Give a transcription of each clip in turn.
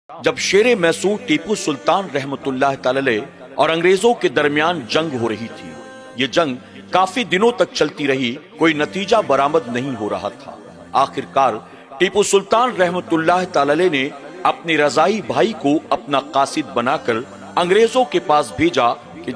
جب شیر میسور ٹیپو سلطان رحمتullah تعالی اور انگریزوں کے درمیان جنگ ہو رہی تھی، یہ جنگ کافی دنوں تک چلتی رہی، کوئی نتیجہ برآمد نہیں ہو رہا تھا۔ آخرکار ٹیپو سلطان رحمتullah تعالی نے اپنے رضائی بھائی کو اپنا قاصد بنا کر انگریزوں کے پاس بھیجا کہ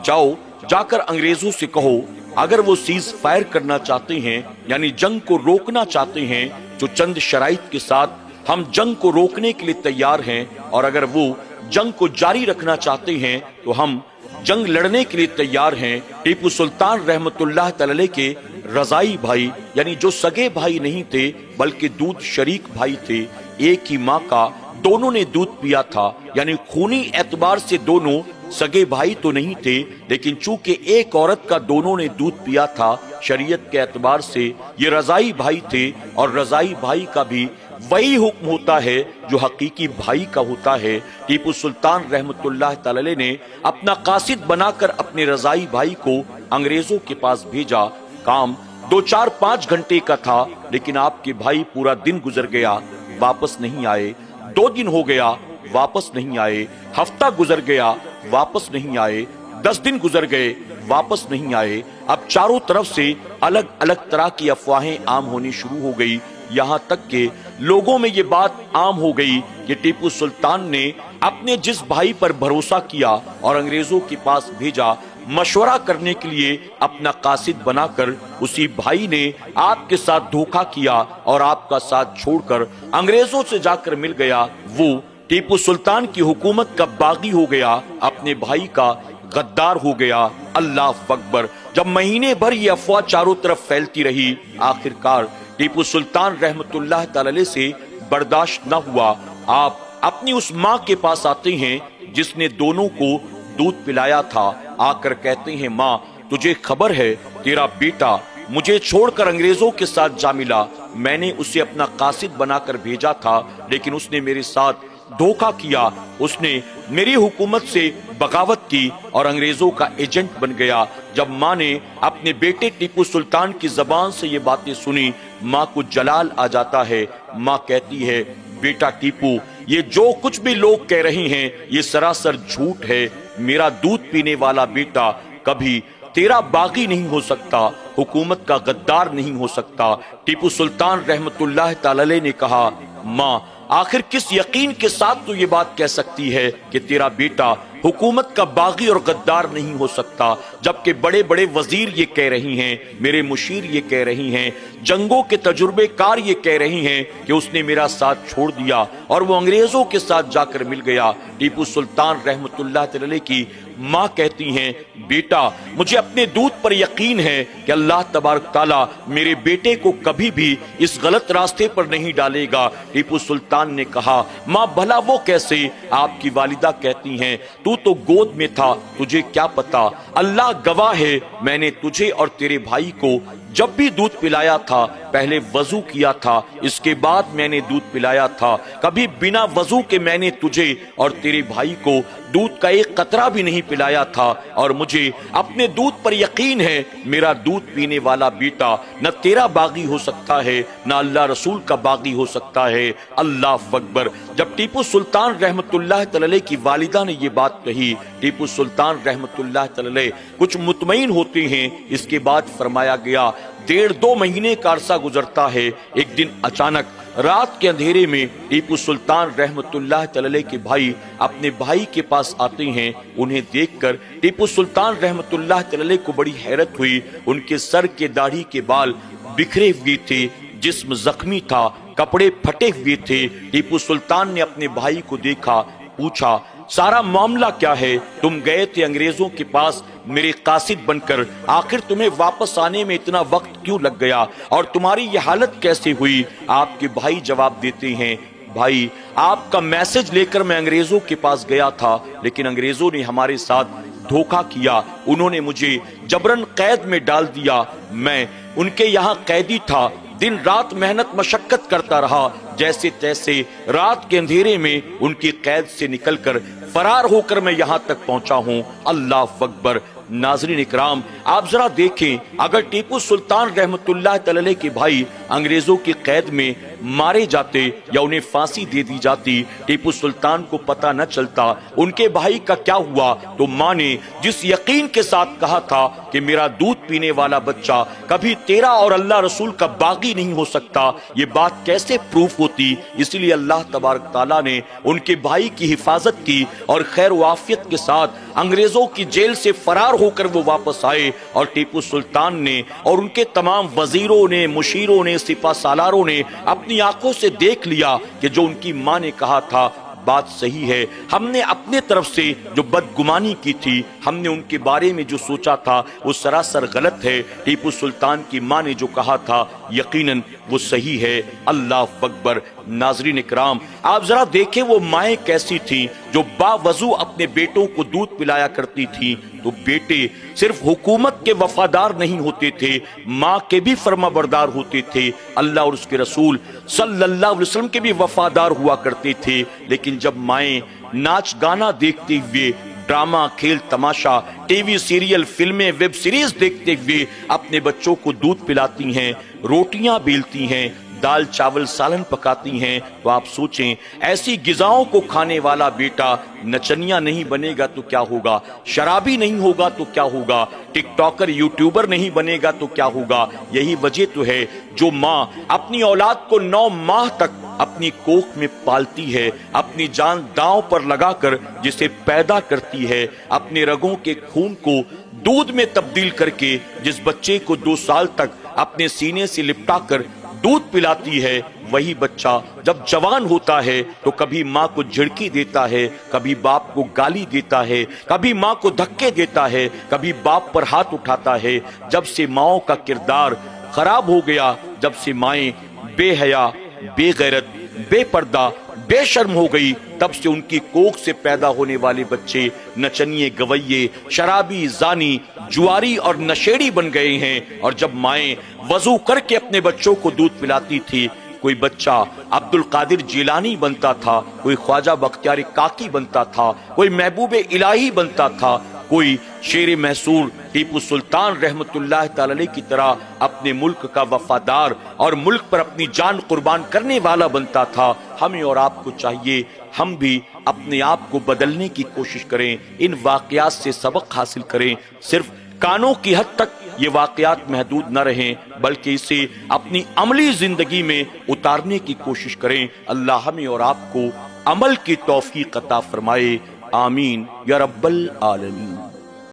جا کر انگریزوں سے کہو اگر وہ سیز فائر کرنا چاہتے ہیں، یعنی جنگ کو روکنا چاہتے ہیں، جو چند شرائط کے ساتھ ہم جنگ کو روکنے کے لیے تیار ہیں، اور اگر وہ جنگ کو جاری رکھنا چاہتے ہیں تو ہم جنگ لڑنے کے لیے تیار ہیں۔ ٹیپو سلطان رحمتullah تعالی کے رضائی بھائی، یعنی جو سگے بھائی نہیں تھے بلکہ دودھ شریک بھائی تھے، ایک ہی ماں کا دونوں نے دودھ پیا تھا، یعنی خونی اعتبار سے دونوں سگے بھائی تو نہیں تھے، لیکن چونکہ ایک عورت کا دونوں نے دودھ پیا تھا، شریعت کے اعتبار سے یہ رضائی بھائی تھے، اور رضائی بھائی کا بھی وہی حکم ہوتا ہے جو حقیقی بھائی کا ہوتا ہے۔ ٹیپو سلطان رحمتullah تعالی نے اپنا قاصد بنا کر اپنے رضائی بھائی کو انگریزوں کے پاس بھیجا۔ کام 2-4-5 گھنٹے کا تھا، لیکن آپ کے بھائی پورا دن گزر گیا، واپس نہیں آئے۔ 2 دن ہو گیا، واپس نہیں آئے۔ ہفتہ گزر گیا، واپس نہیں آئے۔ 10 دن گزر گئے، واپس نہیں آئے۔ اب چاروں طرف سے الگ الگ طرح کی افواہیں عام ہونی شروع ہو گئی، یہاں تک کہ لوگوں میں یہ بات عام ہو گئی کہ ٹیپو سلطان نے اپنے جس بھائی پر بھروسہ کیا اور انگریزوں کے پاس بھیجا مشورہ کرنے کے لیے اپنا قاصد بنا کر، اسی بھائی نے آپ کے ساتھ دھوکہ کیا اور آپ کا ساتھ چھوڑ کر انگریزوں سے جا کر مل گیا۔ وہ ٹیپو سلطان کی حکومت کا باغی ہو گیا، اپنے بھائی کا غدار ہو گیا۔ اللہ اکبر! جب مہینے بھر یہ افواہ چاروں طرف پھیلتی رہی، آخرکار ٹیپو سلطان رحمتullah تعالی سے برداشت نہ ہوا۔ آپ اپنی اس ماں کے پاس آتے ہیں جس نے دونوں کو دودھ پلایا تھا، آ کر کہتے ہیں ماں تجھے خبر ہے تیرا بیٹا مجھے چھوڑ کر انگریزوں کے ساتھ جا ملا، میں نے اسے اپنا قاصد بنا کر بھیجا تھا، لیکن اس نے میرے ساتھ دھوکہ کیا، اس نے میری حکومت سے بغاوت کی اور انگریزوں کا ایجنٹ بن گیا۔ جب ماں نے اپنے بیٹے ٹیپو سلطان کی زبان سے یہ باتیں سنی، ماں کو جلال آ جاتا ہے۔ ماں کہتی ہے بیٹا ٹیپو، یہ جو کچھ بھی لوگ کہہ رہے ہیں یہ سراسر جھوٹ ہے، میرا دودھ پینے والا بیٹا کبھی تیرا باغی نہیں ہو سکتا، حکومت کا غدار نہیں ہو سکتا۔ ٹیپو سلطان رحمتullah تعالی نے کہا ماں آخر کس یقین کے ساتھ تو یہ بات کہہ سکتی ہے کہ تیرا بیٹا حکومت کا باغی اور غدار نہیں ہو سکتا، جبکہ بڑے بڑے وزیر یہ کہہ رہی ہیں، میرے مشیر یہ کہہ رہی ہیں، جنگوں کے تجربے کار یہ کہہ رہی ہیں کہ اس نے میرا ساتھ چھوڑ دیا اور وہ انگریزوں کے ساتھ جا کر مل گیا۔ ٹیپو سلطان رحمتullah تعالی کی ماں کہتی ہیں بیٹا مجھے اپنے دودھ پر یقین ہے کہ اللہ تبارک تعالیٰ میرے بیٹے کو کبھی بھی اس غلط راستے پر نہیں ڈالے گا۔ ٹیپو سلطان نے کہا ماں بھلا وہ کیسے؟ آپ کی والدہ کہتی ہیں تو گود میں تھا، تجھے کیا پتا، اللہ گواہ ہے میں نے تجھے اور تیرے بھائی کو جب بھی دودھ پلایا تھا پہلے وضو کیا تھا، اس کے بعد میں نے دودھ پلایا تھا، کبھی بنا وضو کے میں نے تجھے اور تیرے بھائی کو دودھ کا ایک قطرہ بھی نہیں پلایا تھا، اور مجھے اپنے دودھ پر یقین ہے میرا دودھ پینے والا بیٹا نہ تیرا باغی ہو سکتا ہے نہ اللہ رسول کا باغی ہو سکتا ہے۔ اللہ اکبر! جب ٹیپو سلطان رحمتullah تعالی کی والدہ نے یہ بات کہی، ٹیپو سلطان رحمتullah تعالی کچھ مطمئن ہوتے ہیں۔ اس کے بعد فرمایا گیا 1.5-2 مہینے کا عرصہ گزرتا ہے، ایک دن اچانک رات کے اندھیرے میں ٹیپو سلطان رحمتullah تعالی کے بھائی اپنے بھائی کے پاس آتے ہیں۔ انہیں دیکھ کر ٹیپو سلطان رحمتullah تعالی کو بڑی حیرت ہوئی، ان کے سر کے داڑھی کے بال بکھرے ہوئے تھے، جسم زخمی تھا، کپڑے پھٹے ہوئے تھے۔ ٹیپو سلطان نے اپنے بھائی کو دیکھا، پوچھا سارا معاملہ کیا ہے؟ تم گئے تھے انگریزوں کے پاس میرے قاصد بن کر، آخر تمہیں واپس آنے میں اتنا وقت کیوں لگ گیا اور تمہاری یہ حالت کیسے ہوئی؟ آپ کے بھائی جواب دیتے ہیں بھائی آپ کا میسج لے کر میں انگریزوں کے پاس گیا تھا، لیکن انگریزوں نے ہمارے ساتھ دھوکہ کیا، انہوں نے مجھے جبرن قید میں ڈال دیا، میں ان کے یہاں قیدی تھا، دن رات محنت مشقت کرتا رہا، جیسے تیسے رات کے اندھیرے میں ان کی قید سے نکل کر فرار ہو کر میں یہاں تک پہنچا ہوں۔ اللہ اکبر! ناظرین اکرام آپ ذرا دیکھیں، اگر ٹیپو سلطان رحمتullah تعالی کے بھائی انگریزوں کی قید میں مارے جاتے یا انہیں پھانسی دے دی جاتی، ٹیپو سلطان کو پتہ نہ چلتا ان کے بھائی کا کیا ہوا، تو ماں نے جس یقین کے ساتھ کہا تھا کہ میرا دودھ پینے والا بچہ کبھی تیرا اور اللہ رسول کا باغی نہیں ہو سکتا، یہ بات کیسے پروف ہوتی؟ اس لیے اللہ تبارک تعالیٰ نے ان کے بھائی کی حفاظت کی اور خیر و عافیت کے ساتھ انگریزوں کی جیل سے فرار ہو کر وہ واپس آئے، اور ٹیپو سلطان نے اور ان کے تمام وزیروں نے، مشیروں نے، سپہ سالاروں نے اپنی آنکھوں سے دیکھ لیا کہ جو ان کی ماں نے کہا تھا بات صحیح ہے، ہم نے اپنے طرف سے جو بدگمانی کی تھی، ہم نے ان کے بارے میں جو سوچا تھا وہ سراسر غلط ہے، ٹیپو سلطان کی ماں نے جو کہا تھا یقیناً وہ صحیح ہے۔ اللہ اکبر۔ ناظرین اکرام، آپ ذرا دیکھیں وہ مائیں کیسی تھیں جو باوضو اپنے بیٹوں کو دودھ پلایا کرتی تھیں، تو بیٹے صرف حکومت کے وفادار نہیں ہوتے تھے، ماں کے بھی فرما بردار ہوتے تھے، اللہ اور اس کے رسول صلی اللہ علیہ وسلم کے بھی وفادار ہوا کرتے تھے۔ لیکن جب مائیں ناچ گانا دیکھتے ہوئے، ڈرامہ، کھیل تماشا، ٹی وی سیریل، فلمیں، ویب سیریز دیکھتے ہوئے اپنے بچوں کو دودھ پلاتی ہیں، روٹیاں بیلتی ہیں، دال چاول سالن پکاتی ہیں، تو آپ سوچیں ایسی غذاؤں کو کھانے والا بیٹا نچنیا نہیں بنے گا تو کیا ہوگا، شرابی نہیں ہوگا تو کیا ہوگا، ٹک ٹاکر یوٹیوبر نہیں بنے گا تو کیا ہوگا۔ یہی وجہ تو ہے جو ماں اپنی اولاد کو 9 ماہ تک اپنی کوکھ میں پالتی ہے، اپنی جان داؤں پر لگا کر جسے پیدا کرتی ہے، اپنے رگوں کے خون کو دودھ میں تبدیل کر کے جس بچے کو 2 سال تک اپنے سینے سے لپٹا کر دودھ پلاتی ہے، وہی بچہ جب جوان ہوتا ہے تو کبھی ماں کو جھڑکی دیتا ہے، کبھی باپ کو گالی دیتا ہے، کبھی ماں کو دھکے دیتا ہے، کبھی باپ پر ہاتھ اٹھاتا ہے۔ جب سے ماؤں کا کردار خراب ہو گیا، جب سے مائیں بے حیا، بے غیرت، بے پردہ، بے شرم ہو گئی، تب سے ان کی کوکھ سے پیدا ہونے والے بچے نچنیے، گویے، شرابی، زانی، جواری اور نشیڑی بن گئے ہیں۔ اور جب مائیں وضو کر کے اپنے بچوں کو دودھ پلاتی تھی، کوئی بچہ عبد القادر جیلانی بنتا تھا، کوئی خواجہ بختیار کاکی بنتا تھا، کوئی محبوب الہی بنتا تھا، کوئی شیر محصور ٹیپو سلطان رحمت اللہ تعالی علیہ کی طرح اپنے ملک کا وفادار اور ملک پر اپنی جان قربان کرنے والا بنتا تھا۔ ہمیں اور آپ کو چاہیے ہم بھی اپنے آپ کو بدلنے کی کوشش کریں، ان واقعات سے سبق حاصل کریں، صرف کانوں کی حد تک یہ واقعات محدود نہ رہیں بلکہ اسے اپنی عملی زندگی میں اتارنے کی کوشش کریں۔ اللہ ہمیں اور آپ کو عمل کی توفیق عطا فرمائے، آمین یا رب العالمین۔